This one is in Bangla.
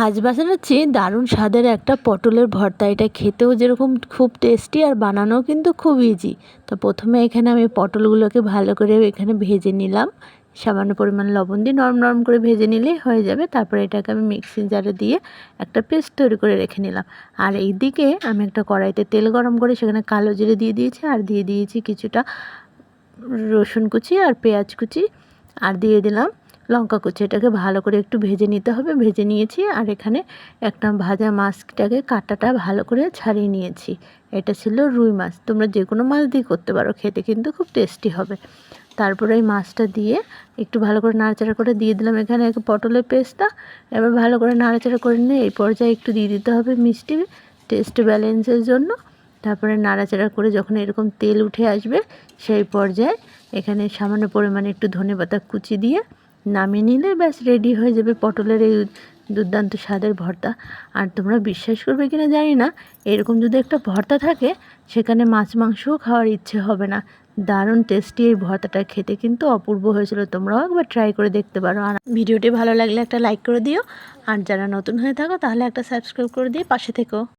আজ বানাচ্ছি দারুণ স্বাদের একটা পটলের ভর্তা। এটা খেতেও যেরকম খুব টেস্টি আর বানানোও কিন্তু খুব ইজি। তো প্রথমে এখানে আমি পটলগুলোকে ভালো করে এখানে ভেজে নিলাম, সামান্য পরিমাণ লবণ দিয়ে নরম নরম করে ভেজে নিলেই হয়ে যাবে। তারপরে এটাকে আমি মিক্সি জারে দিয়ে একটা পেস্ট তৈরি করে রেখে নিলাম। আর এইদিকে আমি একটা কড়াইতে তেল গরম করে সেখানে কালো জিরে দিয়ে দিয়েছি, আর দিয়ে দিয়েছি কিছুটা রসুন কুচি আর পেঁয়াজ কুচি, আর দিয়ে দিলাম লঙ্কা কুচি। এটাকে ভালো করে একটু ভেজে নিতে হবে। ভেজে নিয়েছি, আর এখানে একটা ভাজা মাছটাকে কাঁটাটা ভালো করে ছাড়িয়ে নিয়েছি। এটা ছিল রুই মাছ, তোমরা যে কোনো মাছ দিয়ে করতে পারো, খেতে কিন্তু খুব টেস্টি হবে। তারপরে এই মাছটা দিয়ে একটু ভালো করে নাড়াচাড়া করে দিয়ে দিলাম এখানে পটলের পেস্টটা। এবার ভালো করে নাড়াচাড়া করে নিয়ে এই পর্যায়ে একটু দিয়ে দিতে হবে মিষ্টি, টেস্ট ব্যালেন্সের জন্য। তারপরে নাড়াচাড়া করে যখন এরকম তেল উঠে আসবে সেই পর্যায়ে এখানে সামান্য পরিমাণে একটু ধনেপাতা কুচি দিয়ে নামিয়ে নিলে ব্যাস রেডি হয়ে যাবে পটলের এই দুর্দান্ত স্বাদের ভর্তা। আর তোমরা বিশ্বাস করবে কিনা জানি না, এরকম যদি একটা ভর্তা থাকে সেখানে মাছ মাংসও খাওয়ার ইচ্ছে হবে না। দারুণ টেস্টি এই ভর্তাটা, খেতে কিন্তু অপূর্ব হয়েছিল। তোমরাও একবার ট্রাই করে দেখতে পারো। আর ভিডিওটি ভালো লাগলে একটা লাইক করে দিও, আর যারা নতুন হয়ে থাকো তাহলে একটা সাবস্ক্রাইব করে দিয়ে পাশে থেকো।